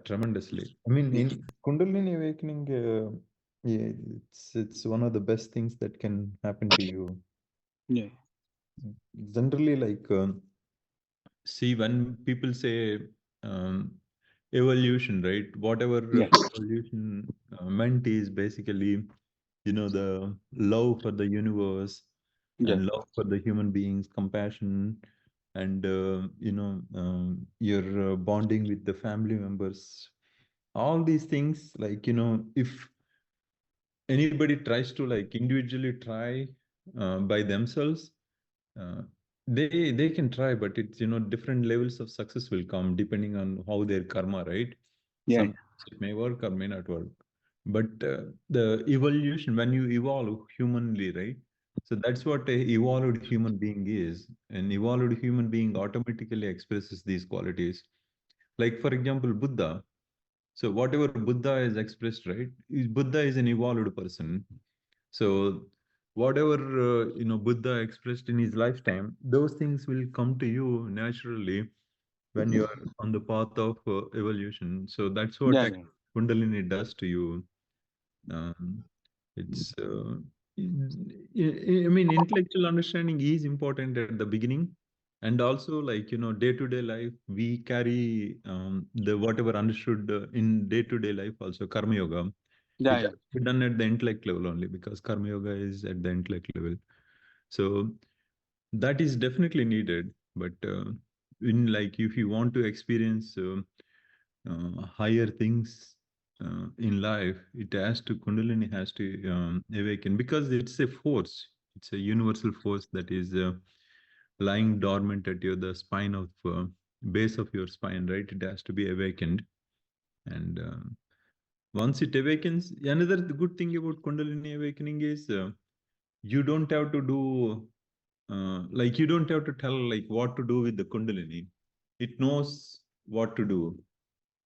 tremendously. I mean, in Kundalini awakening, yeah, it's one of the best things that can happen to you. Yeah. Generally, like, see, when people say um, evolution, right? Whatever Yeah. evolution meant is basically, the love for the universe Yeah. and love for the human beings, compassion, and your bonding with the family members. All these things, like, if anybody tries to like individually try by themselves, uh, they can try, but it's different levels of success will come depending on how their karma, right? Yeah. Sometimes it may work or may not work, but the evolution, when you evolve humanly, right? So that's what a evolved human being is. An evolved human being automatically expresses these qualities. Like, for example, Buddha. So whatever Buddha is expressed, right? Buddha is an evolved person. So whatever Buddha expressed in his lifetime, those things will come to you naturally when you are on the path of evolution. So that's what Yeah. Yeah. Kundalini does to you. Um, it's I mean, intellectual understanding is important at the beginning, and also, like, day-to-day life, we carry the whatever understood in day-to-day life also karma yoga. Yeah. It Yeah. has to be done at the intellect level only, because karma yoga is at the intellect level. So that is definitely needed. But in, like, if you want to experience higher things in life, it has to, Kundalini has to awaken, because it's a force. It's a universal force that is lying dormant at the spine of base of your spine, right? It has to be awakened, and once it awakens, another good thing about Kundalini awakening is you don't have to do like, you don't have to tell like what to do with the Kundalini. It knows what to do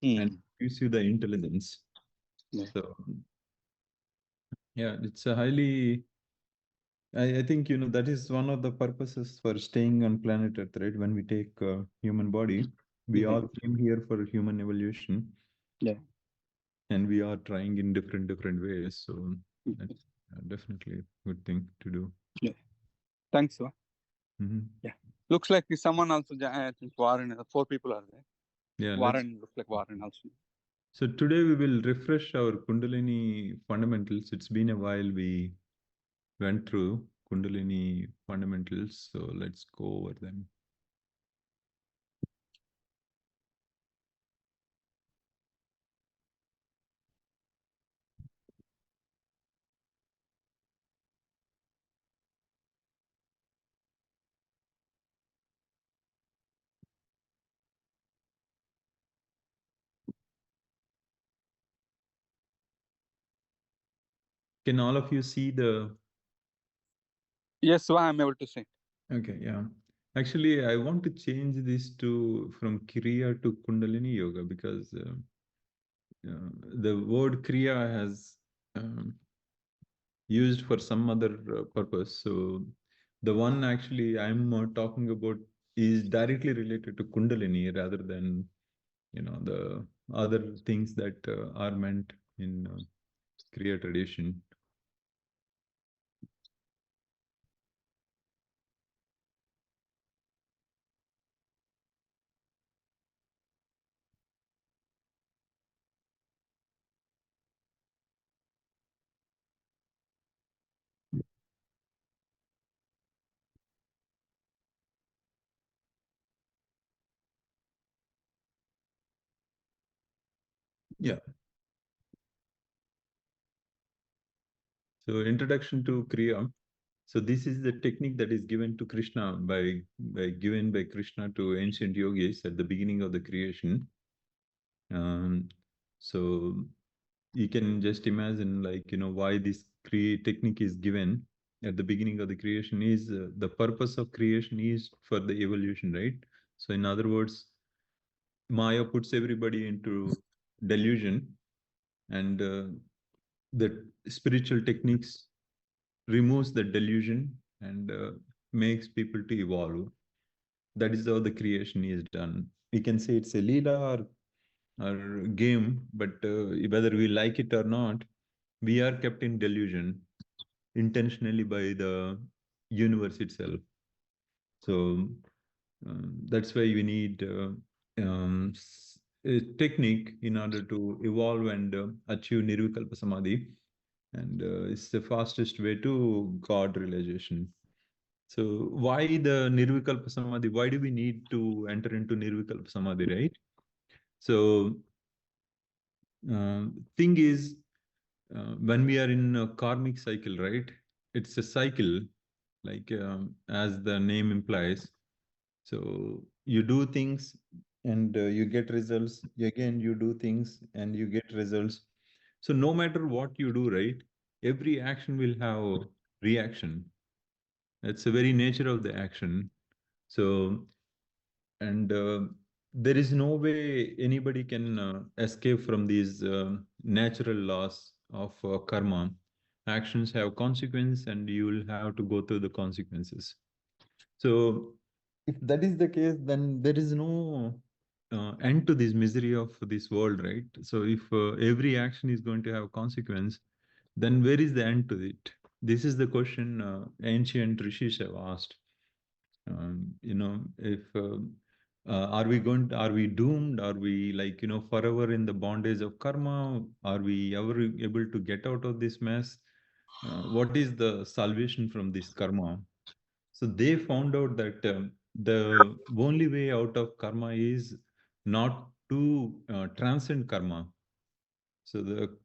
and gives you the intelligence. Yeah. So yeah, it's a highly, I think, that is one of the purposes for staying on planet Earth, right? When we take human body, we Mhm. all came here for human evolution, Yeah. and we are trying in different ways. So that's definitely a good thing to do. Yeah. Thanks, sir. Mhm. Yeah. Looks like someone also. I think Warren. 4 people are there. Yeah, let's. Warren looks like Warren also. So today we will refresh our Kundalini fundamentals. It's been a while we went through Kundalini fundamentals, so let's go over them. Can all of you see the? Yes, so I'm able to say. Okay, yeah. Actually, I want to change this to from Kriya to Kundalini Yoga, because the word Kriya has used for some other purpose. So the one actually I'm talking about is directly related to Kundalini rather than the other things that are meant in Kriya tradition. Yeah. So introduction to Kriya. So this is the technique that is given to Krishna given by Krishna to ancient yogis at the beginning of the creation. So you can just imagine, like, why this technique is given at the beginning of the creation is the purpose of creation is for the evolution, right? So in other words, Maya puts everybody into delusion, and the spiritual techniques removes the delusion and makes people to evolve. That is how the creation is done. We can say it's a Leela, or or game, but whether we like it or not, we are kept in delusion intentionally by the universe itself. So that's why we need a technique in order to evolve and achieve Nirvikalpa Samadhi. And it's the fastest way to God realization. So why the Nirvikalpa Samadhi? Why do we need to enter into Nirvikalpa Samadhi, right? So thing is, when we are in a karmic cycle, right? It's a cycle, like as the name implies. So you do things and you get results. Again, you do things and you get results. So no matter what you do, right? Every action will have reaction. That's the very nature of the action. So, and there is no way anybody can escape from these natural laws of karma. Actions have consequence, and you will have to go through the consequences. So, if that is the case, then there is no end to this misery of this world, right? So, if every action is going to have consequence, then where is the end to it? This is the question ancient rishis have asked. If are we are we doomed? Are we like, forever in the bondage of karma? Are we ever able to get out of this mess? What is the salvation from this karma? So they found out that the only way out of karma is not to transcend karma. So the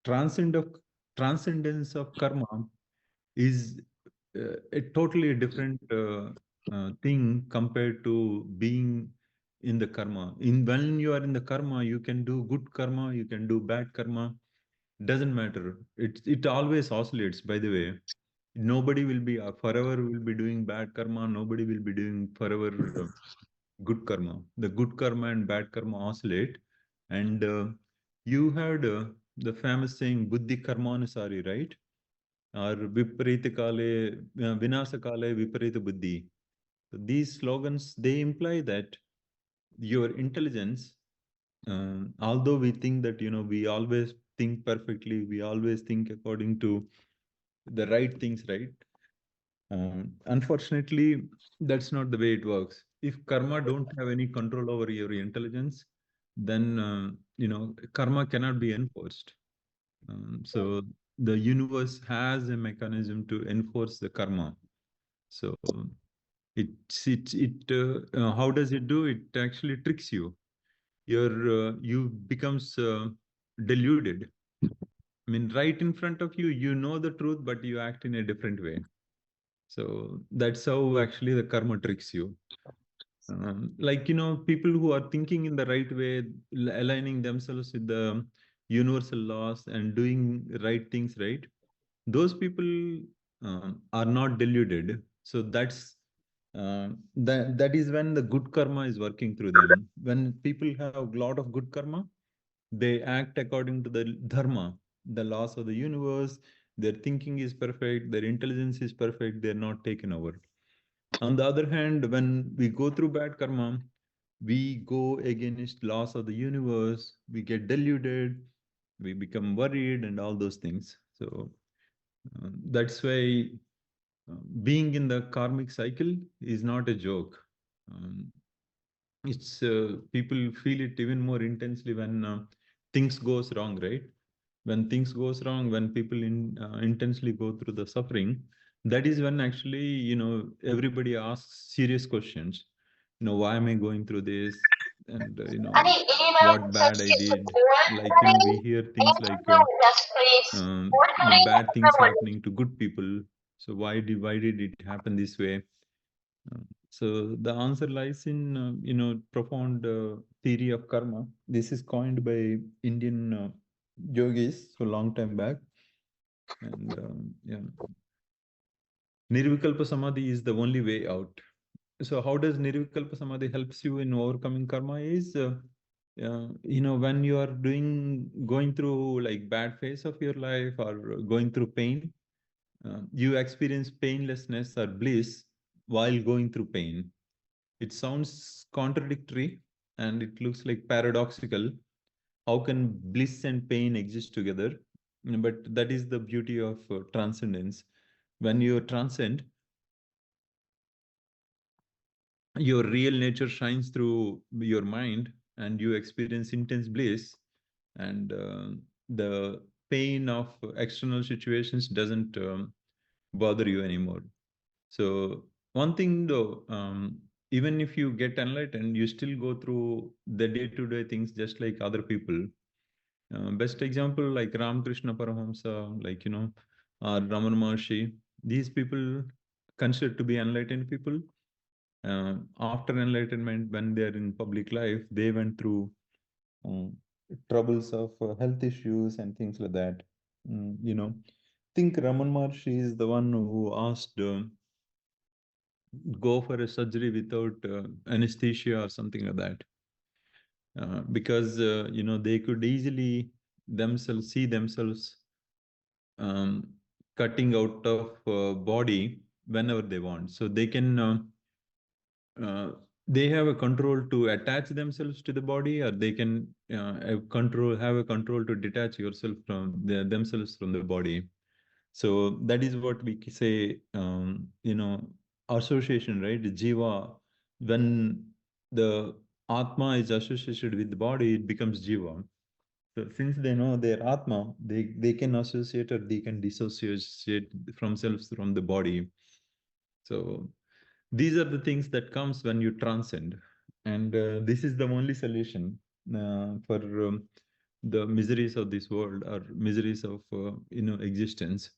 transcend of transcendence of karma is a totally different thing compared to being in the karma. In when you are in the karma, you can do good karma, you can do bad karma. Doesn't matter. It always oscillates. By the way, nobody will be forever will be doing bad karma. Nobody will be doing forever good karma. The good karma and bad karma oscillate, and you heard the famous saying "Buddhi karmanusari," right? Or viparita kale, vinasa kale viparita buddhi. So these slogans, they imply that your intelligence, although we think that, we always think perfectly, we always think according to the right things, right? Unfortunately, that's not the way it works. If karma don't have any control over your intelligence, then, karma cannot be enforced. So the universe has a mechanism to enforce the karma. So how does it do? It actually tricks you. You becomes deluded. I mean, right in front of you, you know the truth, but you act in a different way. So that's how actually the karma tricks you. Like, people who are thinking in the right way, aligning themselves with the universal laws and doing right things, right? Those people are not deluded. So that is when the good karma is working through them. When people have a lot of good karma, they act according to the dharma, the laws of the universe. Their thinking is perfect, their intelligence is perfect, they're not taken over. On the other hand, when we go through bad karma, we go against laws of the universe, we get deluded, we become worried, and all those things. So that's why being in the karmic cycle is not a joke. Um, it's people feel it even more intensely when things goes wrong, right? When things goes wrong, when people intensely go through the suffering, that is when actually, everybody asks serious questions. Why am I going through this? And what bad I did. Like, we hear things like bad things happening to good people. So why did it happen this way? So the answer lies in profound theory of karma. This is coined by Indian yogis so long time back, and yeah, Nirvikalpa Samadhi is the only way out. So how does Nirvikalpa Samadhi helps you in overcoming karma? Is when you are going through like bad phase of your life or going through pain, you experience painlessness or bliss while going through pain. It sounds contradictory and it looks like paradoxical, how can bliss and pain exist together? But that is the beauty of transcendence. When you transcend, your real nature shines through your mind, and you experience intense bliss, and the pain of external situations doesn't bother you anymore. So one thing though, even if you get enlightened, you still go through the day-to-day things just like other people. Best example like Ramakrishna Paramahamsa, like or Ramana Maharshi. These people considered to be enlightened people. After enlightenment, when they are in public life, they went through um, troubles of health issues and things like that. Think Raman Maharshi is the one who asked go for a surgery without anesthesia or something like that, because they could easily themselves see themselves um, cutting out of body whenever they want, so they can uh, they have a control to attach themselves to the body, or they can have a control to detach yourself from themselves from the body. So that is what we say, association, right? Jiva, when the Atma is associated with the body, it becomes Jiva. So since they know their Atma, they can associate or they can dissociate from themselves from the body. So these are the things that comes when you transcend, and this is the only solution for the miseries of this world, or miseries of existence.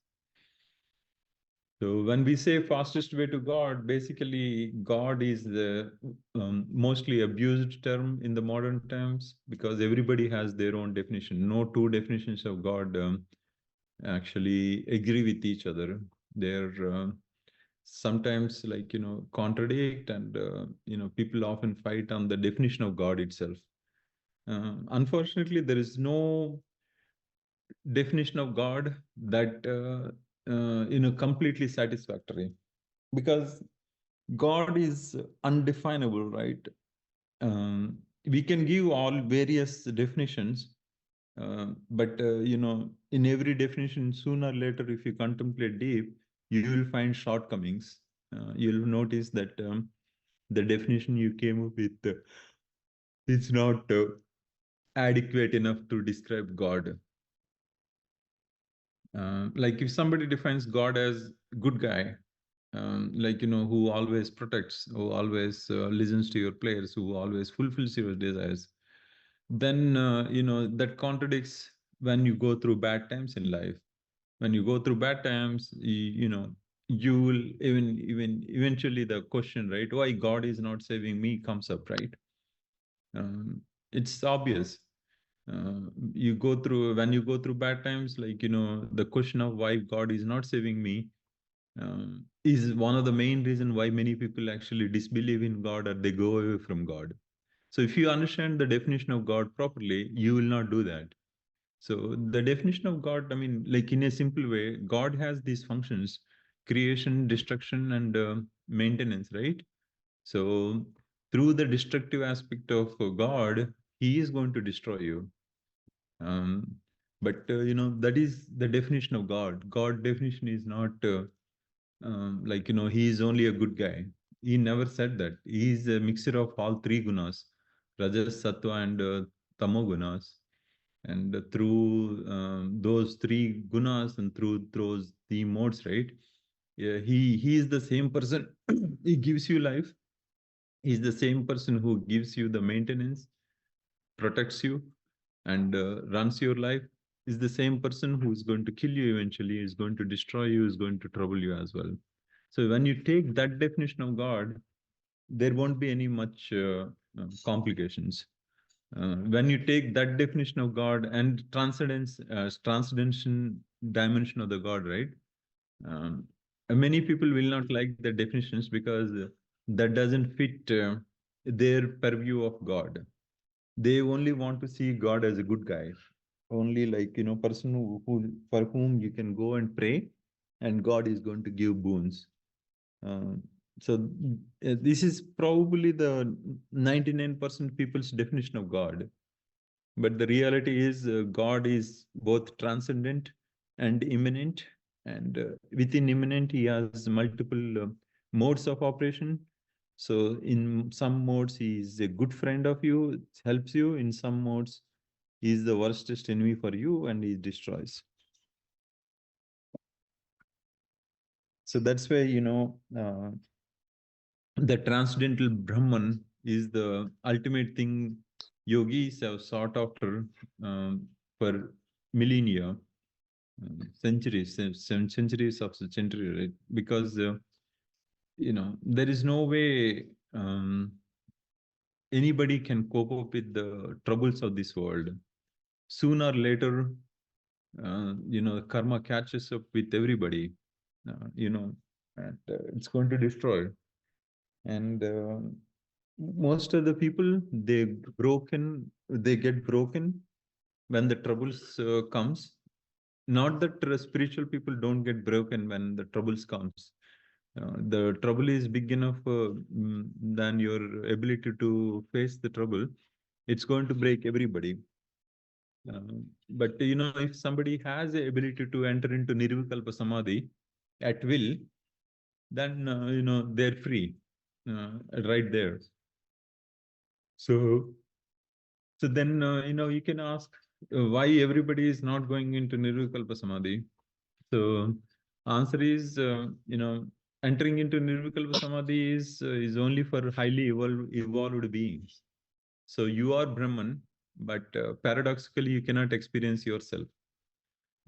So when we say fastest way to God, basically God is the mostly abused term in the modern times, because everybody has their own definition. No two definitions of God actually agree with each other. They're sometimes contradict, and people often fight on the definition of God itself. Unfortunately, there is no definition of God that completely satisfactory, because God is undefinable, right? We can give all various definitions, but in every definition, sooner or later, if you contemplate deep, you will find shortcomings. You'll notice that the definition you came up with is not adequate enough to describe God. Like if somebody defines God as good guy, who always protects, who always listens to your prayers, who always fulfills your desires, then that contradicts when you go through bad times in life. When you go through bad times, you will even eventually the question, right, why God is not saving me, comes up, right? It's obvious. You go through When you go through bad times, the question of why God is not saving me is one of the main reason why many people actually disbelieve in God, or they go away from God. So if you understand the definition of God properly, you will not do that. So the definition of God, I mean, like in a simple way, God has these functions: creation, destruction, and maintenance, right? So through the destructive aspect of God, He is going to destroy you. Um, but that is the definition of God. God definition is not he is only a good guy. He never said that. He is a mixture of all three gunas: rajas, sattva, and tamo gunas. And through those three gunas, and through those three modes, right? Yeah, he is the same person. He gives you life. He's the same person who gives you the maintenance, protects you, and runs your life. Is the same person who is going to kill you eventually, is going to destroy you, is going to trouble you as well. So when you take that definition of God, there won't be any much complications. When you take that definition of God and transcendence, transcendental dimension of the God, right? Um, Many people will not like the definitions, because that doesn't fit their purview of God. They only want to see God as a good guy, only person who for whom you can go and pray, and God is going to give boons. Uh, so this is probably the 99% people's definition of God. But the reality is, God is both transcendent and immanent. And within immanent, he has multiple modes of operation. So in some modes, he is a good friend of you, helps you. In some modes, he is the worstest enemy for you and he destroys. So that's why, the transcendental Brahman is the ultimate thing yogis have sought after for millennia, centuries, centuries of century, right? Because there is no way anybody can cope up with the troubles of this world. Sooner or later, karma catches up with everybody, and it's going to destroy. And most of the people, they get broken when the troubles comes. Not that spiritual people don't get broken when the troubles comes. The trouble is big enough than your ability to face the trouble. It's going to break everybody. But if somebody has the ability to enter into nirvikalpa samadhi at will, then they're free right there. So then you can ask why everybody is not going into nirvikalpa samadhi. So answer is entering into nirvikalpa samadhi is only for highly evolved beings. So you are Brahman, but paradoxically you cannot experience yourself.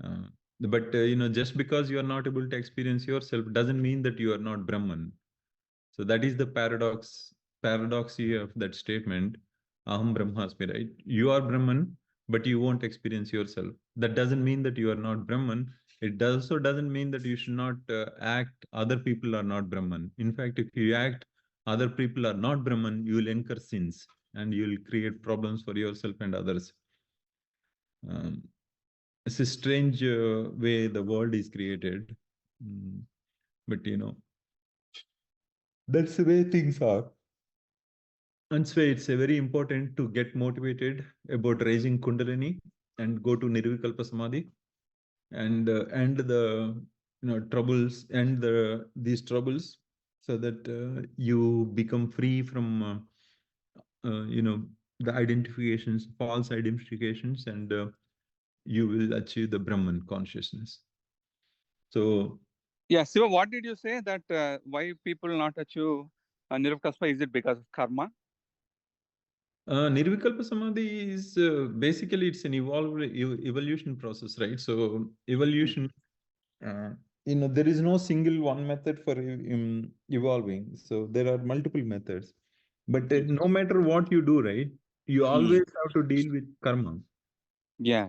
Uh, but just because you are not able to experience yourself doesn't mean that you are not Brahman. So that is the paradoxy of that statement, Aham Brahmasmi, right? You are Brahman, but you won't experience yourself. That doesn't mean that you are not Brahman. It also doesn't mean that you should not act other people are not Brahman. In fact, if you act other people are not Brahman, you will incur sins and you will create problems for yourself and others. It's a strange way the world is created. But that's the way things are. And so it's very important to get motivated about raising Kundalini and go to Nirvikalpa Samadhi and end the troubles, end these troubles, so that you become free from the identifications, false identifications, and you will achieve the Brahman consciousness. So Yeah, Siva, what did you say that why people not achieve Nirvikalpa? Is it because of karma? Nirvikalpa Samadhi is basically it's an evolution process, right? So evolution, there is no single one method for evolving. So there are multiple methods. But no matter what you do, right, you always have to deal with karma. Yeah.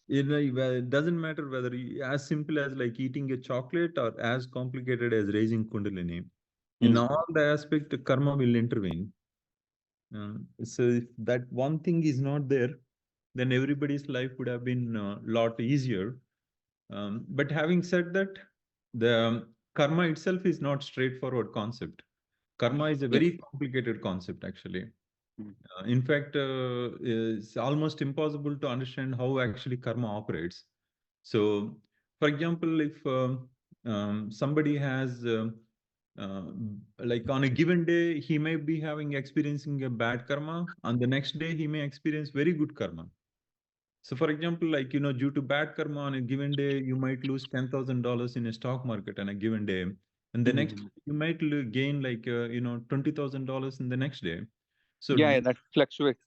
It doesn't matter whether as simple as like eating a chocolate or as complicated as raising Kundalini. In all the aspect, karma will intervene. So if that one thing is not there, then everybody's life would have been a lot easier. But having said that, the karma itself is not straightforward concept. Karma is a Yes. very complicated concept, actually. In fact, it's almost impossible to understand how actually karma operates. So, for example, if somebody has uh, like on a given day, he may be having experiencing a bad karma. On the next day, he may experience very good karma. So, for example, like due to bad karma on a given day, you might lose $10,000 in a stock market on a given day, and the next you might gain like $20,000 in the next day. So Yeah, that fluctuates.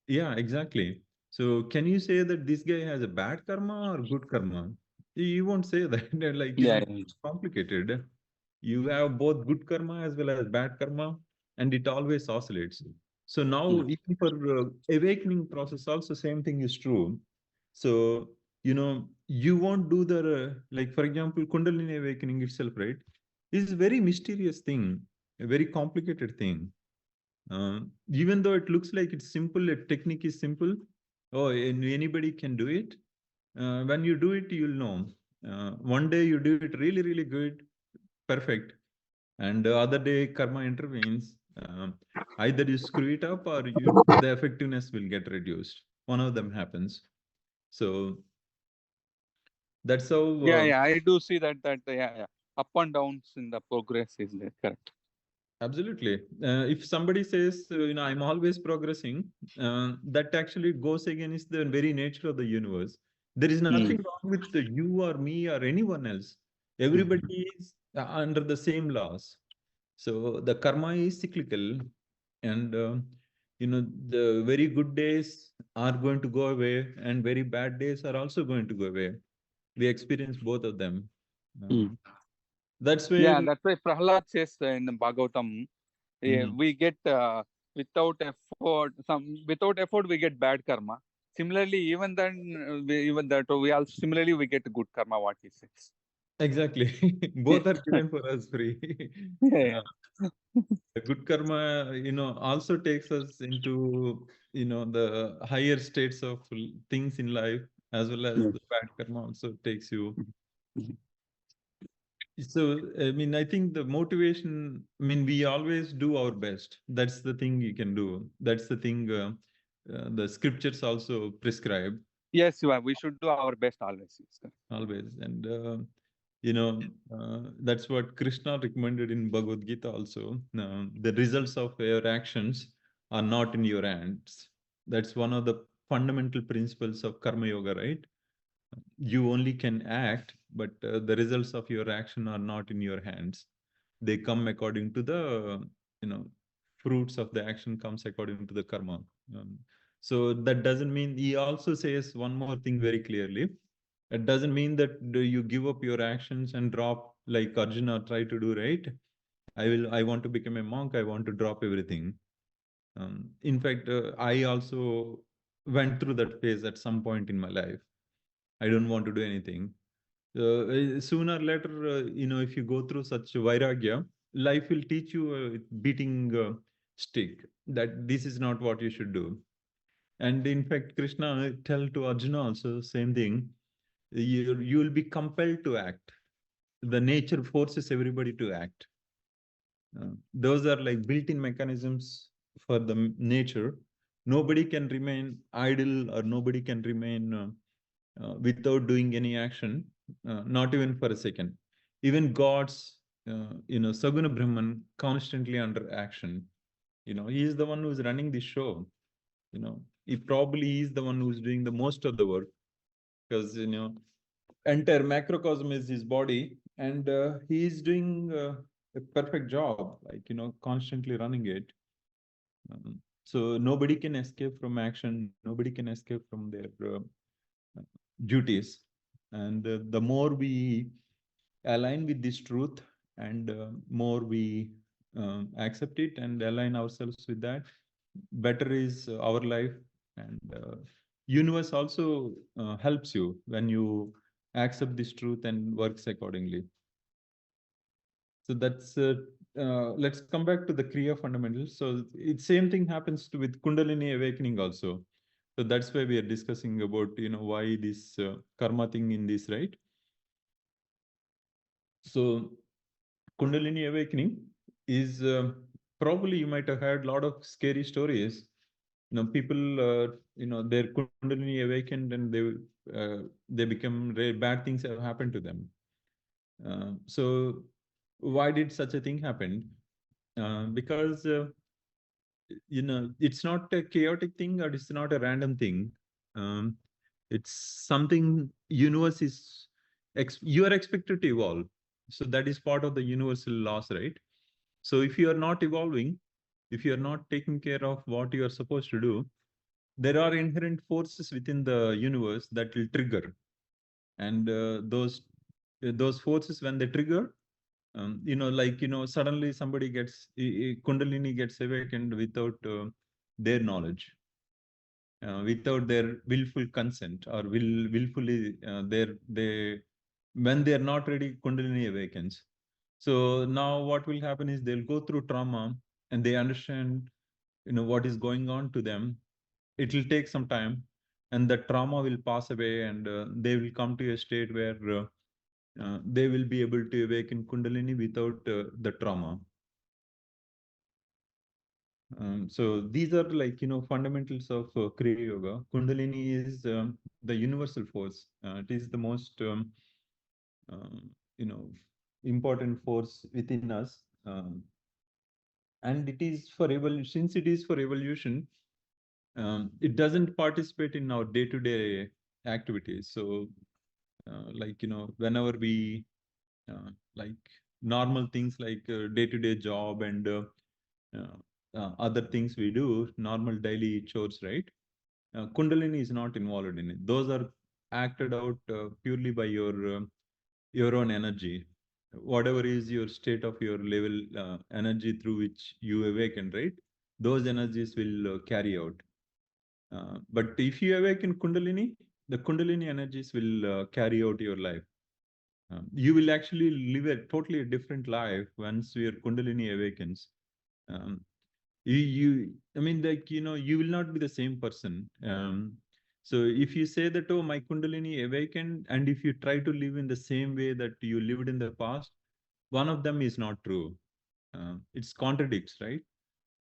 yeah, exactly. So can you say that this guy has a bad karma or good karma? You won't say that. Like, it's complicated. You have both good karma as well as bad karma, and it always oscillates. So now, even for awakening process, also same thing is true. So, you won't do the, like, for example, Kundalini awakening itself, right? Is a very mysterious thing, a very complicated thing. Even though it looks like it's simple, a technique is simple, oh, anybody can do it. When you do it, you'll know. One day you do it really, really good, perfect, and the other day karma intervenes. Either you screw it up or the effectiveness will get reduced. one of them happens. So that's how. Yeah, I do see that. Yeah. Up and downs in the progress is there. Correct. Absolutely. If somebody says, I'm always progressing, that actually goes against the very nature of the universe. There is Mm. nothing wrong with you or me or anyone else. Mm. Everybody is under the same laws. So the karma is cyclical, and the very good days are going to go away, and very bad days are also going to go away. We experience both of them. Mm. That's where. Yeah, that's why Prahlad says in the Bhagavatam, Mhm. we get without effort we get bad karma. Similarly, even then, even that we also similarly we get good karma. What he says. Exactly. Both are given for us free. Yeah, Uh, the good karma, also takes us into, the higher states of things in life, as well as yeah. the bad karma also takes you. Mm. So, I mean, I think the motivation, I mean, we always do our best. That's the thing you can do. That's the thing the scriptures also prescribe. Yes, we should do our best always. Yes, correct. Always. And that's what Krishna recommended in Bhagavad Gita also. The results of your actions are not in your hands. That's one of the fundamental principles of karma yoga, right? You only can act, but the results of your action are not in your hands. They come according to the you know fruits of the action comes according to the karma. um, so that doesn't mean, he also says one more thing very clearly. It doesn't mean that you give up your actions and drop, like Arjuna tried to do, right? I want to become a monk, I want to drop everything. In fact, I also went through that phase at some point in my life. I don't want to do anything. Sooner or later, if you go through such vairagya, life will teach you beating stick, that this is not what you should do. And in fact, Krishna tell to Arjuna also same thing. You will be compelled to act. The nature forces everybody to act. Those are like built-in mechanisms for the nature. Nobody can remain idle, or nobody can remain without doing any action, not even for a second. Even gods, Saguna Brahman, constantly under action. He is the one who is running the show. He probably is the one who is doing the most of the work, because entire macrocosm is his body, and he is doing a perfect job, like constantly running it. So nobody can escape from action. Nobody can escape from their duties. And the more we align with this truth, and more we accept it and align ourselves with that, better is our life. And universe also helps you when you accept this truth and works accordingly. So that's let's come back to the Kriya fundamentals. So it same thing happens with Kundalini awakening also. So that's why we are discussing about why this karma thing in this, right? So Kundalini awakening is probably, you might have heard a lot of scary stories. People, their Kundalini awakened, and they become bad things have happened to them. So why did such a thing happen? Because it's not a chaotic thing, or it's not a random thing. Um, it's something universe is you are expected to evolve. So that is part of the universal laws, right? So if you are not evolving, if you are not taking care of what you are supposed to do, there are inherent forces within the universe that will trigger. And those forces, when they trigger, suddenly somebody gets Kundalini gets awakened without their knowledge, without their willful consent, or willfully they when they are not ready, Kundalini awakens. So now what will happen is they'll go through trauma, and they understand what is going on to them. It will take some time, and the trauma will pass away, and they will come to a state where they will be able to awaken Kundalini without the trauma. So these are like, fundamentals of Kriya Yoga. Kundalini is the universal force. It is the most, um, you know, important force within us. And it is for evolution. Since it is for evolution, it doesn't participate in our day-to-day activities. So, like, whenever we like normal things like day-to-day job and uh, other things we do, normal daily chores, right? Kundalini is not involved in it. Those are acted out purely by your own energy. Whatever is your state of your level energy through which you awaken, right? Those energies will carry out. But if you awaken Kundalini, the Kundalini energies will carry out your life. You will actually live a totally different life once your Kundalini awakens. Um, I mean, like, you will not be the same person. So if you say that, oh, my Kundalini awakened, and if you try to live in the same way that you lived in the past, one of them is not true. It's contradicts, right?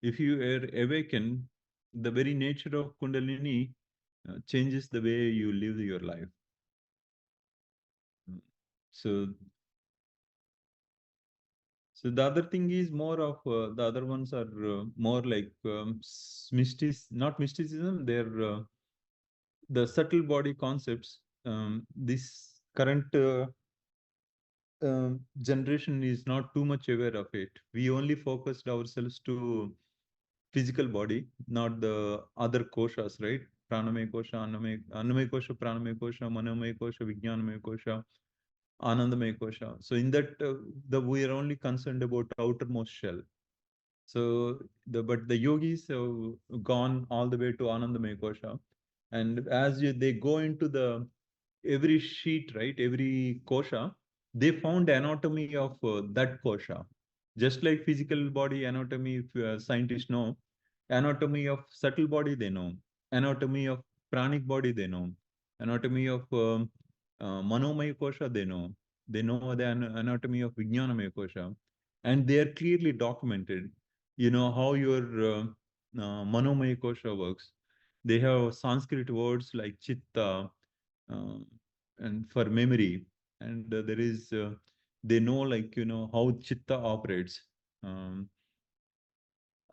If you are awakened, the very nature of Kundalini changes the way you live your life. Mm. So, so the other thing is more of the other ones are more like not mysticism. They're the subtle body concepts. This current generation is not too much aware of it. We only focused ourselves to physical body, not the other koshas, right? Pranamaya kosha, annamaya kosha, pranamaya kosha, manomaya kosha, vijnanamaya kosha, anandamaya kosha. So in that, we are only concerned about outermost shell. So but the yogis have gone all the way to Anandamaya Kosha, and they go into the every sheet, right, every kosha, they found anatomy of that kosha. Just like physical body anatomy, if scientists know, anatomy of subtle body they know, anatomy of pranic body they know, anatomy of manomaya kosha they know the anatomy of vijnanamaya kosha, and they are clearly documented. You know how your manomaya kosha works. They have Sanskrit words like chitta, uh, and for memory, and there is they know, like, how chitta operates, um,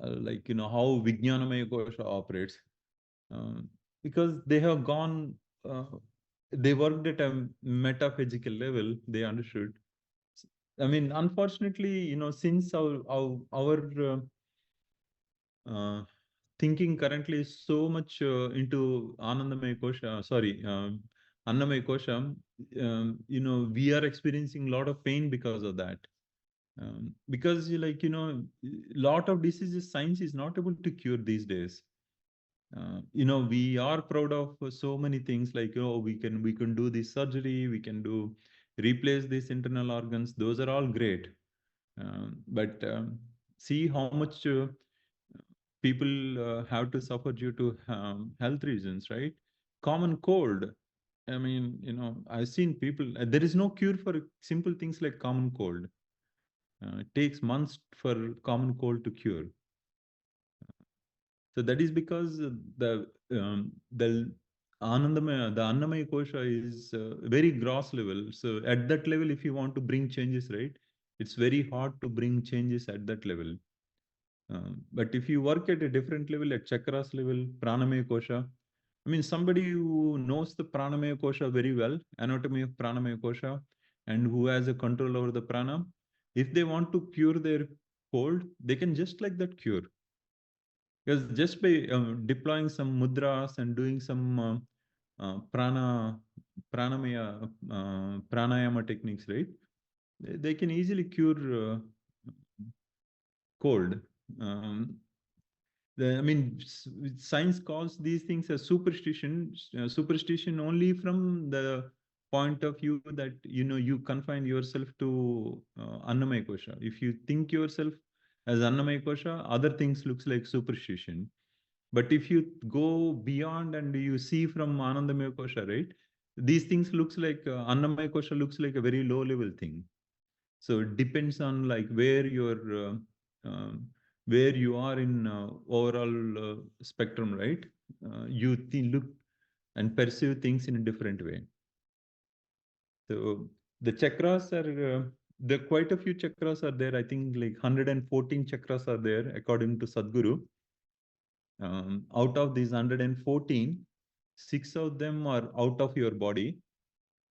like, how vijnanamaya kosha operates, um, because they have gone, uh, they worked at a metaphysical level, they understood. I mean, unfortunately, since our uh, thinking currently is so much into Anandamaya Kosha, sorry, Annamaya Kosha, we are experiencing a lot of pain because of that. Because, like, lot of diseases science is not able to cure these days. We are proud of so many things, like, oh, we can do this surgery, we can do replace these internal organs. Those are all great. But see how much people have to suffer due to health reasons, right? Common cold. I mean, I've seen people, there is no cure for simple things like common cold. It takes months for common cold to cure. So that is because the the Annamaya Kosha is very gross level. So at that level, if you want to bring changes, right, it's very hard to bring changes at that level. But if you work at a different level, at chakras level, pranamaya kosha, I mean, somebody who knows the pranamaya kosha very well, anatomy of pranamaya kosha, and who has a control over the prana, if they want to cure their cold, they can just like that cure. Because just by deploying some mudras and doing some pranayama techniques, right? They can easily cure cold. Um, I mean, science calls these things as superstition. Superstition only from the point of view that you confine yourself to Annamaya Kosha. If you think yourself as Annamaya Kosha, other things looks like superstition. But if you go beyond and you see from Anandamaya Kosha, right? These things looks like Annamaya Kosha looks like a very low level thing. So it depends on like where your where you are in overall spectrum, right? You look and perceive things in a different way. So the chakras are there. Quite a few chakras are there. I think like 114 chakras are there according to Sadhguru. Out of these 114, six of them are out of your body.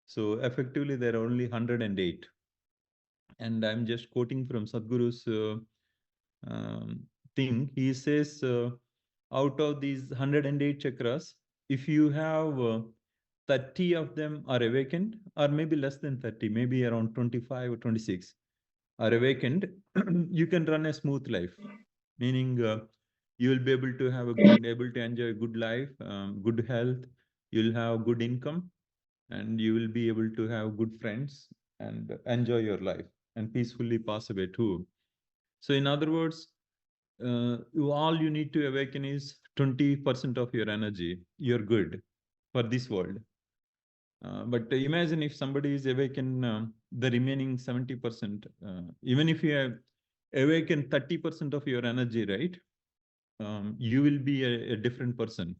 So effectively, there are only 108. And I'm just quoting from Sadhguru's thing. He says, out of these 108 chakras, if you have 30 of them are awakened, or maybe less than 30, maybe around 25 or 26 are awakened, you can run a smooth life. Meaning, you will be able to have a good, able to enjoy a good life, good health, you'll have good income, and you will be able to have good friends and enjoy your life and peacefully pass away too. So, in other words, all you need to awaken is 20% of your energy. You're good for this world. But imagine if somebody is awaken the remaining 70%, even if you have awaken 30% of your energy, right? You will be a different person.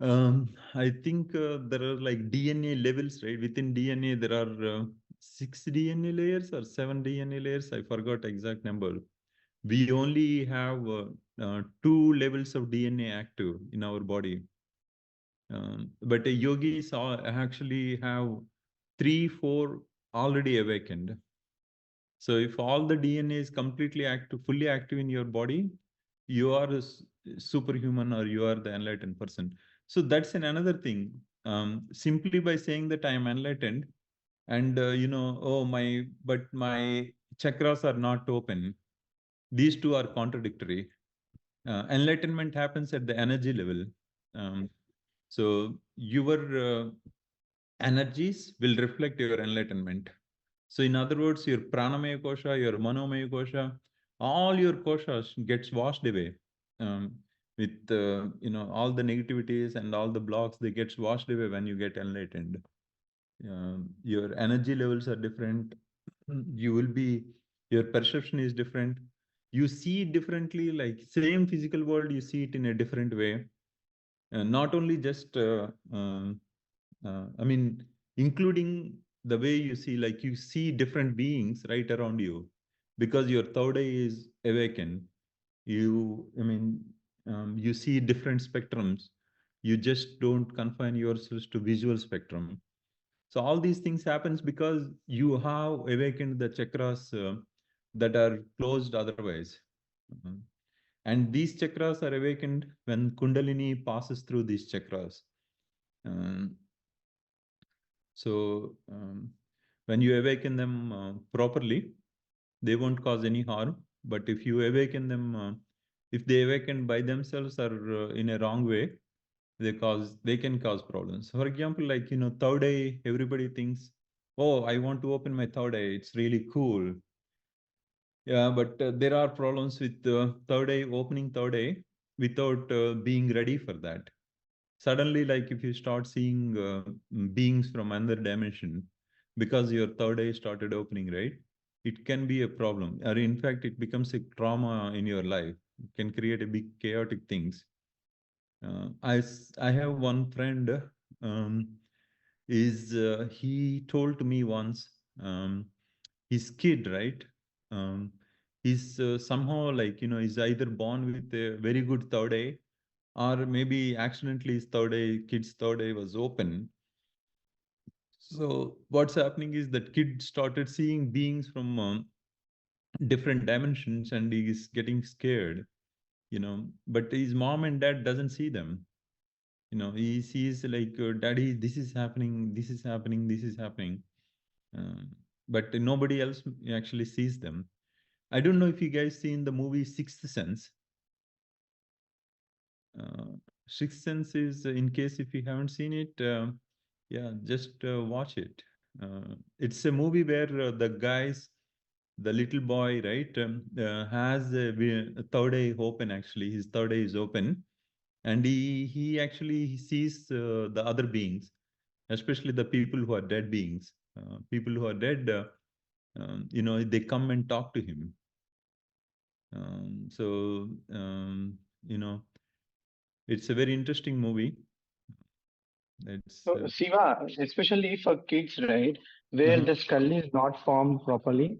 I think there are like DNA levels, right? Within DNA, there are 6 DNA layers or 7 DNA layers. I forgot exact number. We only have 2 levels of DNA active in our body. But yogis actually have 3, 4 already awakened. So if all the DNA is completely active, fully active in your body, you are a superhuman or you are the enlightened person. So that's another thing. Simply by saying that I am enlightened and oh but my chakras are not open. These two are contradictory. Enlightenment happens at the energy level. So your energies will reflect your enlightenment. So in other words, your pranamaya kosha, your manomaya kosha, all your koshas gets washed away with all the negativities and all the blocks. They gets washed away when you get enlightened. Your energy levels are different. You will be your perception is different. You see it differently. Like same physical world, you see it in a different way. Not only just I mean, including the way you see, like you see different beings right around you, because your third eye is awakened. You see different spectrums. You just don't confine yourselves to visual spectrum. So all these things happens because you have awakened the chakras that are closed otherwise. Mhm. And these chakras are awakened when Kundalini passes through these chakras. Um, so when you awaken them properly, they won't cause any harm. But if you awaken them, if they awaken by themselves or in a wrong way, they can cause problems. For example, like third eye, everybody thinks, oh, I want to open my third eye. It's really cool. Yeah, but there are problems with third eye, opening third eye without being ready for that. Suddenly, like if you start seeing beings from another dimension because your third eye started opening, right? It can be a problem, or in fact it becomes a trauma in your life. It can create a big chaotic things. I have one friend, um, is he told to me once, um, his kid, right? um, he's somehow like is either born with a very good third eye, or maybe accidentally his kid's third eye was open. So what's happening is that kid started seeing beings from different dimensions, and he is getting scared. But his mom and dad doesn't see them. He sees like, daddy, this is happening, this is happening, this is happening. um, but nobody else actually sees them. I don't know if you guys seen the movie Sixth Sense. uh, Sixth Sense is, in case if you haven't seen it, yeah, just watch it. It's a movie where the little boy, right, has a third eye open. Actually, his third eye is open, and he actually sees the other beings, especially the people who are dead beings. People who are dead, they come and talk to him. So you know, it's a very interesting movie. It's So, Siva, especially for kids, right, where uh-huh. the skull is not formed properly,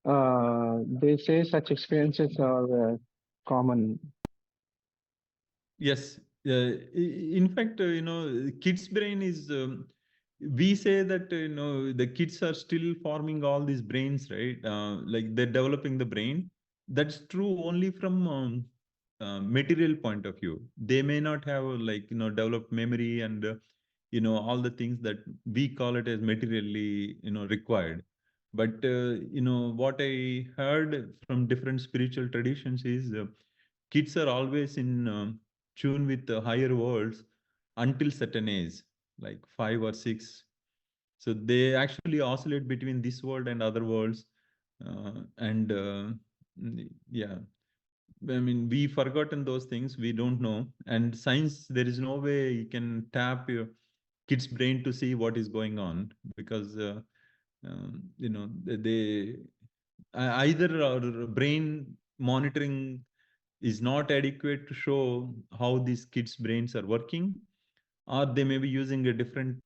they say such experiences are common. Yes. In fact, kids' brain is. We say that the kids are still forming all these brains, right? Like they're developing the brain. That's true only from material point of view. They may not have like developed memory and all the things that we call it as materially required. But what I heard from different spiritual traditions is kids are always in tune with the higher worlds until certain age, like 5 or 6. So they actually oscillate between this world and other worlds, and yeah, I mean, we forgotten those things. We don't know, and science, there is no way you can tap your kid's brain to see what is going on because they either our brain monitoring is not adequate to show how these kids' brains are working, or they may be using a different.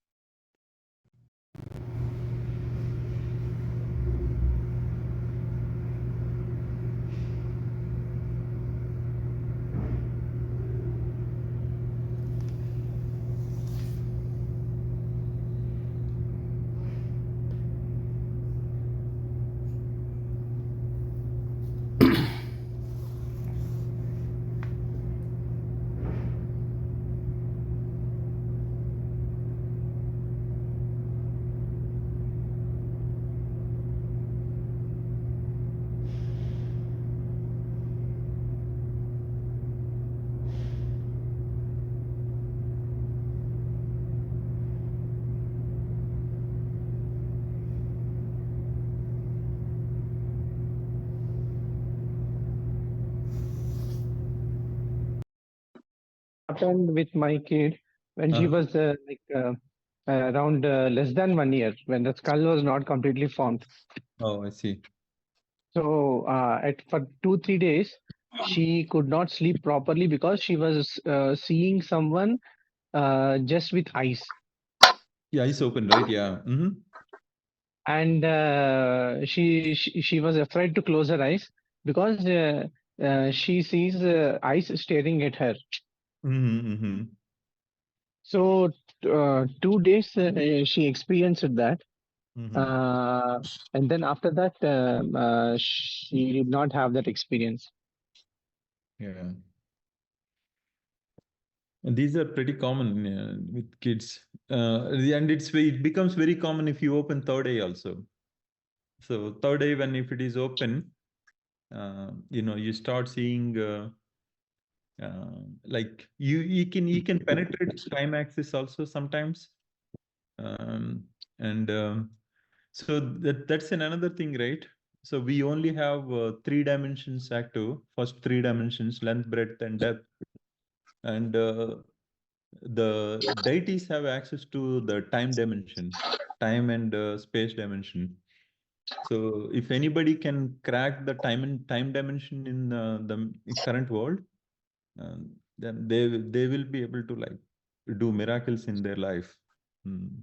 Happened with my kid when she Uh, was around less than 1 year, when the skull was not completely formed. oh, I see. So, for 2 3 days, she could not sleep properly because she was seeing someone just with eyes, Yeah, eyes open, right? Yeah. Mm-hmm. and she was afraid to close her eyes because she sees eyes staring at her. Mm-hmm. Mm-hmm. So, 2 days she experienced that. Mm-hmm. Uh, and then after that, she did not have that experience. Yeah. And these are pretty common with kids. And it becomes very common if you open third eye also. So third eye, when if it is open, you start seeing like you can penetrate time axis also sometimes. Um, and so that's another thing, right? So we only have 3 dimensions active. First 3 dimensions: length, breadth, and depth. And the deities have access to the time dimension, time and space dimension. So if anybody can crack the time dimension in the current world, then they will be able to like do miracles in their life. Mm.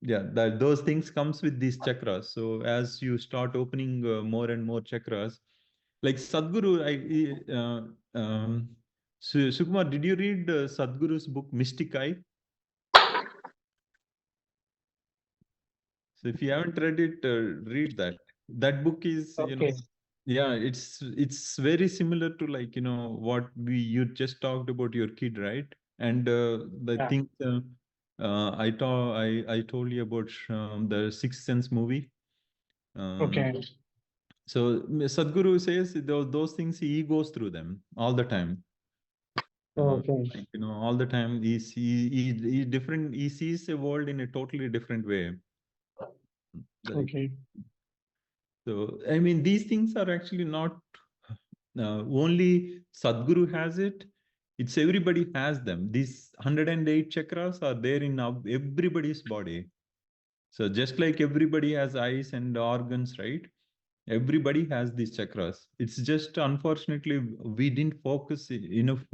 Yeah, those things comes with these chakras. So as you start opening more and more chakras, like Sadhguru, Sukumar, did you read Sadhguru's book Mystic Eye? So if you haven't read it, read that. That book is, Okay. yeah, it's very similar to like what you just talked about your kid, right? And the Yeah. thing I told you about the Sixth Sense movie. Um, Okay. so Sadhguru says those things he goes through them all the time. Okay. Like, all the time he different. He sees the world in a totally different way. Like Okay. so, I mean, these things are actually not only Sadhguru has it. It's everybody has them. These 108 chakras are there in everybody's body. So just like everybody has eyes and organs, right? Everybody has these chakras. It's just unfortunately we didn't focus enough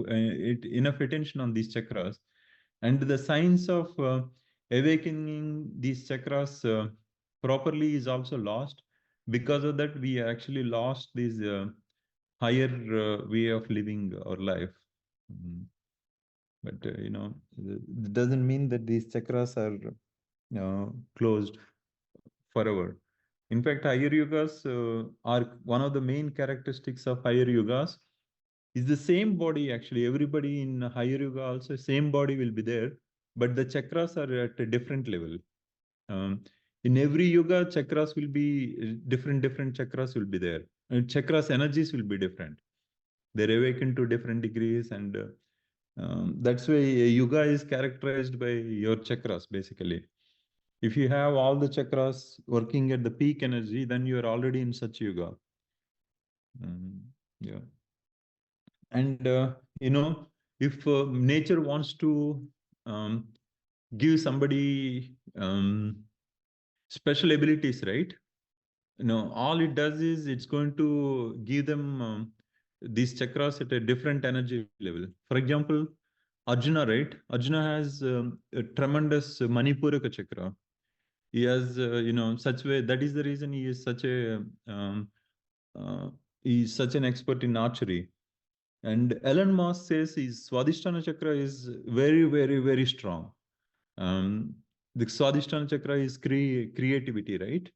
attention on these chakras, and the science of awakening these chakras properly is also lost. Because of that, we actually lost this higher way of living our life. Mm. But it doesn't mean that these chakras are closed forever. In fact, higher yugas are one of the main characteristics of higher yugas. Is the same body actually. Everybody in higher yuga also same body will be there, but the chakras are at a different level. In every yuga, chakras will be different chakras will be there. And chakras energies will be different. They're awakened to different degrees, and that's why a yuga is characterized by your chakras basically. If you have all the chakras working at the peak energy, then you are already in such yuga. Yeah. And if nature wants to um, give somebody special abilities, right? All it does is it's going to give them these chakras at a different energy level. For example, Arjuna, right? Arjuna has a tremendous Manipuraka chakra. He has such way. That is the reason he is such a uh, he's such an expert in archery. And Elon Musk says his Swadhisthana chakra is very, very, very strong. The Swadhisthana chakra is creativity, right?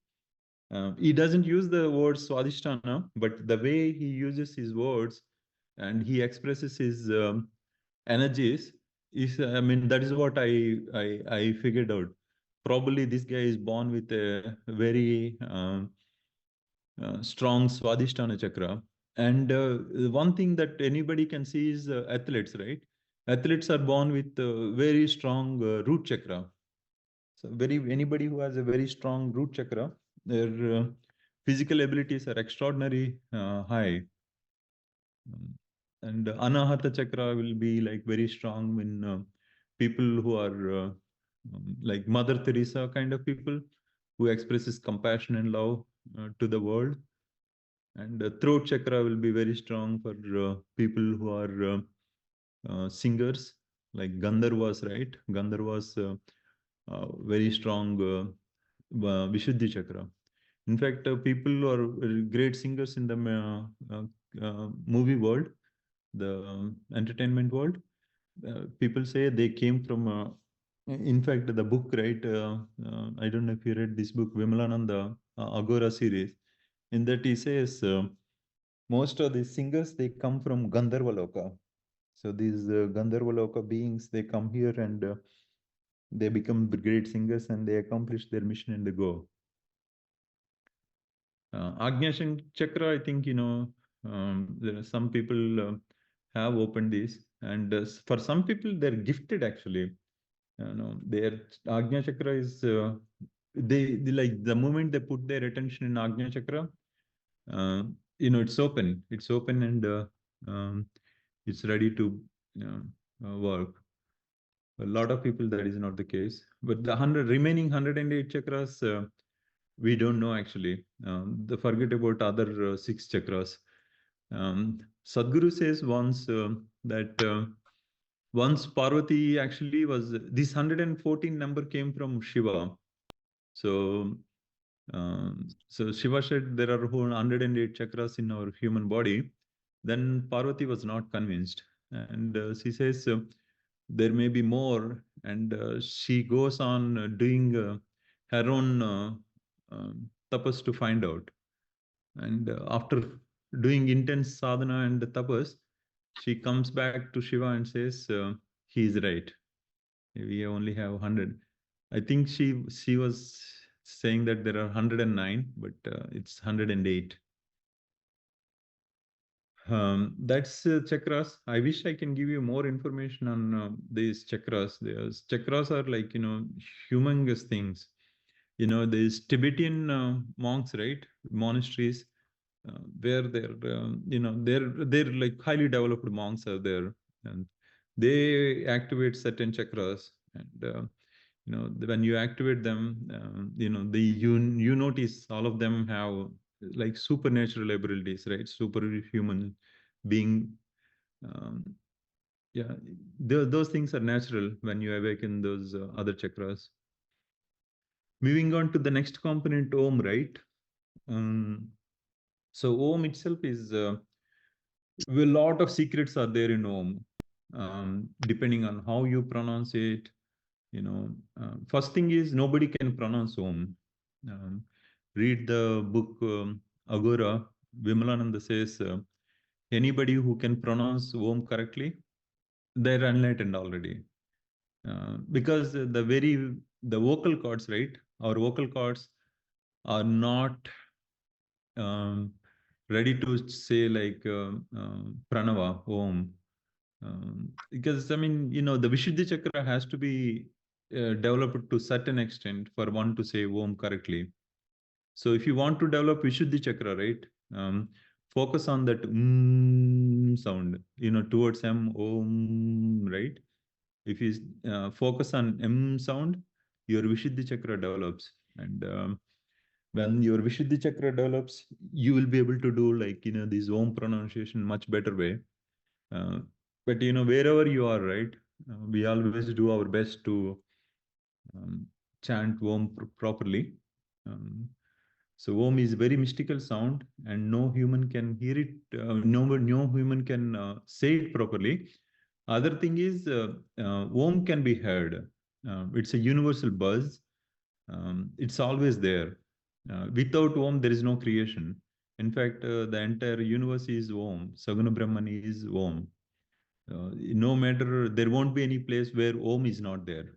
He doesn't use the word Swadhisthana, but the way he uses his words and he expresses his energies is, I mean, that is what I figured out. Probably this guy is born with a very strong Swadhisthana chakra. And one thing that anybody can see is athletes, right? Athletes are born with very strong root chakra. So anybody who has a very strong root chakra, their physical abilities are extraordinary high. And Anahata chakra will be like very strong in people who are like Mother Teresa kind of people who expresses compassion and love to the world. And throat chakra will be very strong for people who are singers, like Gandharvas, right? Gandharvas, very strong Vishuddhi chakra. In fact, people who are great singers in the movie world, the entertainment world, people say they came from. In fact, the book, right? I don't know if you read this book, Vimalananda Agora series. In that, he says most of these singers they come from Gandharva Loka. So these Gandharva Loka beings they come here and they become great singers and they accomplish their mission and they go. Agnya Chakra, I think there are some people have opened this, and for some people they're gifted actually. Their Agnya Chakra is they like the moment they put their attention in Agnya Chakra, it's open and it's ready to work. A lot of people that is not the case, but the remaining 108 chakras we don't know actually. The forget about other six chakras. Sadhguru says once that once Parvati actually was this 114 number came from Shiva. So so Shiva said there are 108 chakras in our human body. Then Parvati was not convinced, and she says there may be more, and she goes on doing her own tapas to find out. And after doing intense sadhana and tapas, she comes back to Shiva and says, he is right. We only have 100. I think she was saying that there are 109, but it's 108. That's chakras. I wish I can give you more information on these chakras. These chakras are like, humongous things. These Tibetan monks, right? Monasteries, where they're like highly developed monks are there, and they activate certain chakras, and when you activate them, you notice all of them have like supernatural abilities, right? Superhuman being. Um, yeah, those things are natural when you awaken those other chakras. Moving on to the next component, Om, right? Um, so Om itself is a lot of secrets are there in Om, depending on how you pronounce it. You know, first thing is nobody can pronounce Om. Um, read the book Agora. Vimalananda says anybody who can pronounce Om correctly, they're enlightened already. Because the vocal cords, right? Our vocal cords are not um, ready to say like pranava, Om. Because I mean, the Vishuddhi chakra has to be developed to certain extent for one to say Om correctly. So if you want to develop Vishuddhi chakra, right, focus on that sound, towards Om, right? If you focus on sound, your Vishuddhi chakra develops. And when your Vishuddhi chakra develops, you will be able to do like, this Om pronunciation much better way. Uh, but wherever you are, right, we always do our best to um, chant Om properly. Um, so Om is very mystical sound, and no human can hear it. No human can say it properly. Other thing is, Om can be heard. It's a universal buzz. It's always there. Without Om, there is no creation. In fact, the entire universe is Om. Saguna Brahman is Om. No matter, there won't be any place where Om is not there.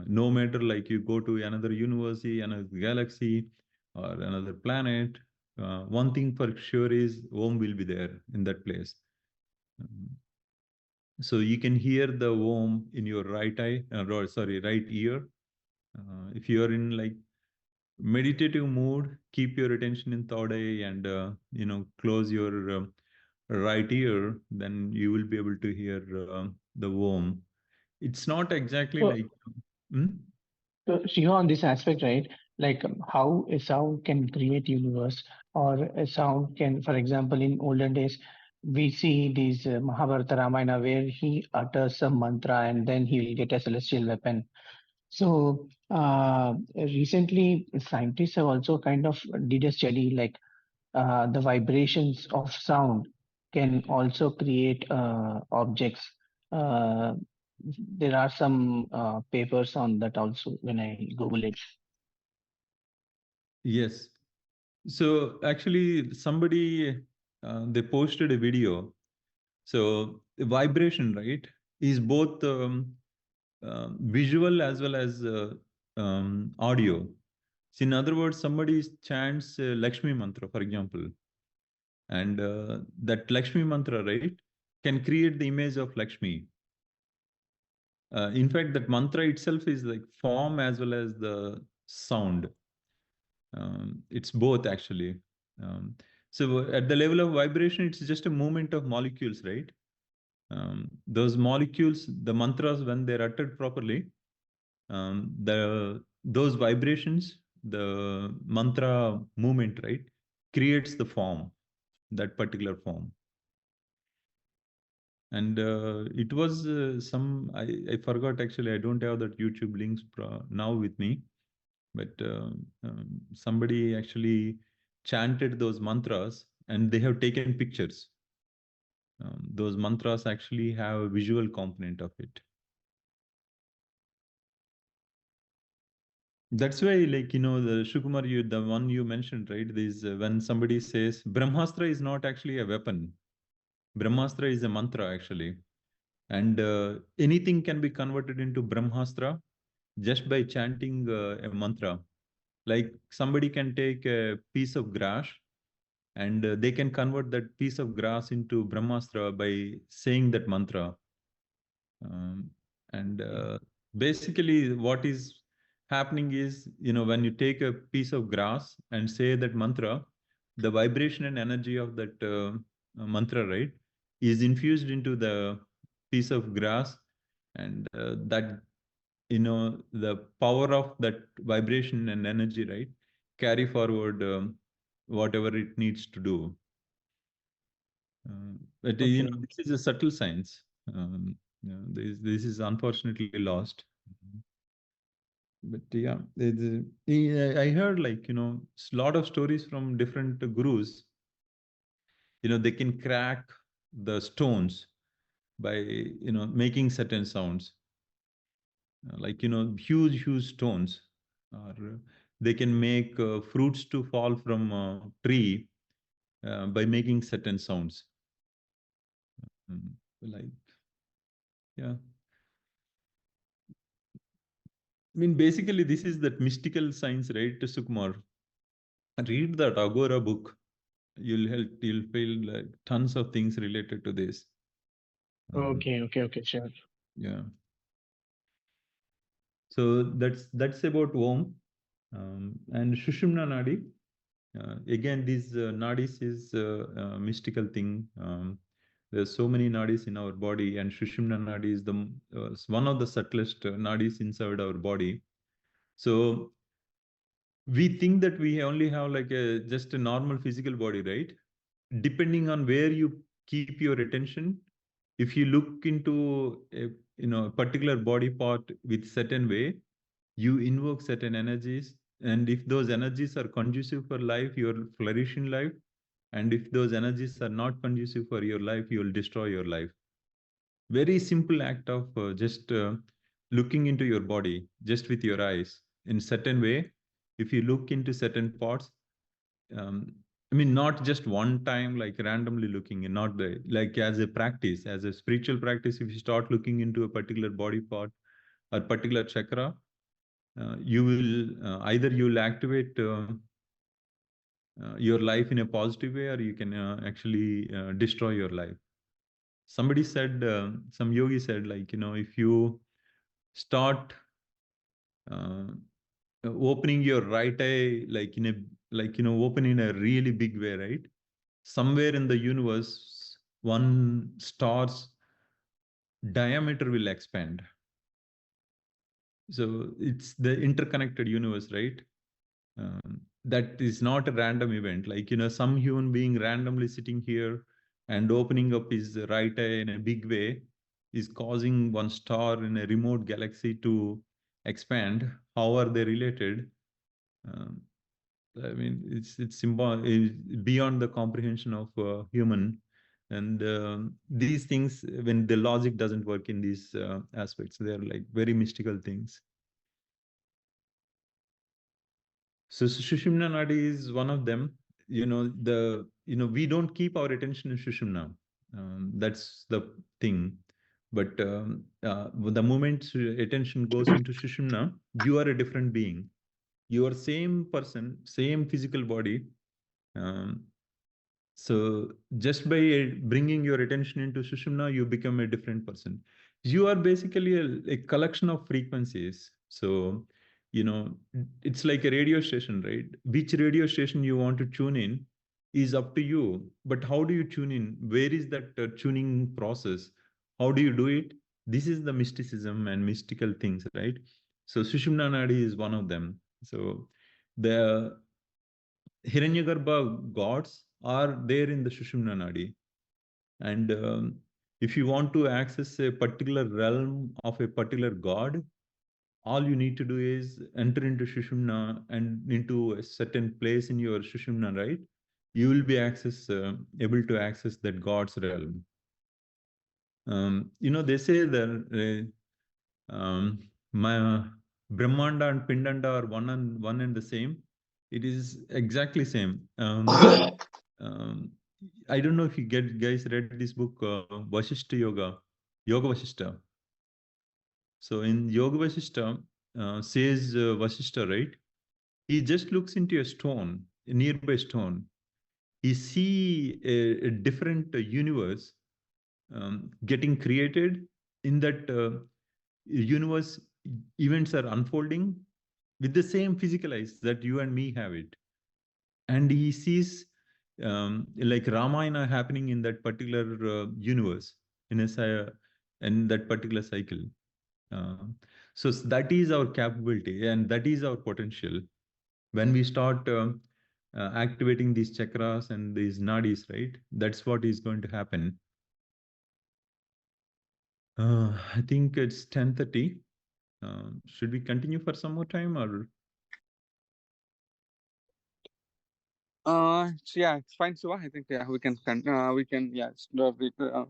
No matter like you go to another university, another galaxy, or another planet, one thing for sure is Om will be there in that place. Um, so you can hear the Om in your right eye, right ear. If you are in like meditative mood, keep your attention in third eye and close your right ear, then you will be able to hear the Om. It's not exactly So, like. Hmm? so Shiva, on this aspect, right? Like how a sound can create universe, or a sound can, for example, in olden days, we see these Mahabharata Ramayana where he utters some mantra and then he will get a celestial weapon. So recently, scientists have also kind of did a study like the vibrations of sound can also create objects. Uh, there are some papers on that also when I Google it. Yes. So actually, somebody they posted a video. So the vibration, right, is both visual as well as audio. So in other words, somebody chants Lakshmi mantra, for example, and that Lakshmi mantra, right, can create the image of Lakshmi. In fact, that mantra itself is like form as well as the sound. It's both actually. Um, so at the level of vibration, it's just a movement of molecules, right? Those molecules, the mantras, when they're uttered properly, those vibrations, the mantra movement, right, creates the form, that particular form. And it was I forgot actually. I don't have that YouTube links now with me, but somebody actually chanted those mantras and they have taken pictures. Those mantras actually have a visual component of it. That's why, like, the Shukumar, the one you mentioned, right? This when somebody says Brahmastra is not actually a weapon. Brahmastra is a mantra actually, and anything can be converted into Brahmastra just by chanting a mantra. Like somebody can take a piece of grass and they can convert that piece of grass into Brahmastra by saying that mantra. Um, and basically, what is happening is, when you take a piece of grass and say that mantra, the vibration and energy of that mantra, right, is infused into the piece of grass, and that, the power of that vibration and energy, right, carry forward. whatever it needs to do. But Okay. this is a subtle science. This is unfortunately lost. But yeah, I heard like a lot of stories from different gurus. They can crack the stones by making certain sounds, like huge stones, or they can make fruits to fall from a tree by making certain sounds. Like, yeah. I mean, basically, this is that mystical science, right, Sukumar? Read that Agora book. You'll feel like tons of things related to this. Okay, sure. Yeah. So that's about Om. And Shushumna Nadi. Again, these nadis is a mystical thing. There's so many nadis in our body, and Shushumna Nadi is one of the subtlest nadis inside our body. So we think that we only have like just a normal physical body, right? Depending on where you keep your attention, if you look into a particular body part with certain way, you invoke certain energies, and if those energies are conducive for life, you'll flourish in life, and if those energies are not conducive for your life, you'll destroy your life. Very simple act of just looking into your body just with your eyes in certain way. If you look into certain parts, um, I mean, not just one time, like randomly looking, and not like as a practice, as a spiritual practice. If you start looking into a particular body part or particular chakra, you will either you will activate your life in a positive way, or you can actually destroy your life. Somebody said, some yogi said, like, if you start uh, opening your right eye, like open in a really big way, right? Somewhere in the universe, one star's diameter will expand. So it's the interconnected universe, right? That is not a random event. Like, some human being randomly sitting here and opening up his right eye in a big way is causing one star in a remote galaxy to expand. How are they related? Um, I mean, it's beyond the comprehension of human. And these things, when the logic doesn't work in these aspects, they're like very mystical things. So Sushumna Nadi is one of them. We don't keep our attention in Sushumna. That's the thing. But the moment attention goes into Sushumna, you are a different being. You are same person, same physical body. Um, so just by bringing your attention into Sushumna, you become a different person. You are basically a collection of frequencies. So, it's like a radio station, right? Which radio station you want to tune in is up to you. But how do you tune in? Where is that tuning process? How do you do it? This is the mysticism and mystical things, right? So Sushumna Nadi is one of them. So the Hiranyagarbha gods are there in the Sushumna Nadi. And if you want to access a particular realm of a particular god, all you need to do is enter into Sushumna and into a certain place in your Sushumna, right? You will be able to access that god's realm. They say that my Brahmanda and Pindanda are one and the same. It is exactly same. Um, I don't know if you guys read this book, Vasishta Yoga Vasishta. So in Yoga Vasishta, says Vasishta, right? He just looks into a nearby stone. He see a different universe getting created. In that universe, events are unfolding with the same physical eyes that you and me have it. And he sees like Ramayana happening in that particular universe, in that particular cycle. Uh, so that is our capability, and that is our potential. When we start activating these chakras and these nadis, right? That's what is going to happen. I think it's 10:30. Should we continue for some more time, or? So yeah, it's fine, Siva. I think we can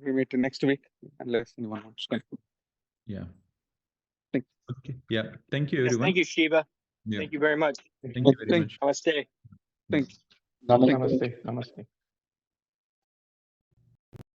we meet next week unless anyone wants to conclude. Yeah. Thank Okay. Yeah. Thank you, Yes, everyone. thank you, Shiva. Yeah. Thank you very much. Thank you very Thank- much. Namaste. Thank you. Namaste. Namaste.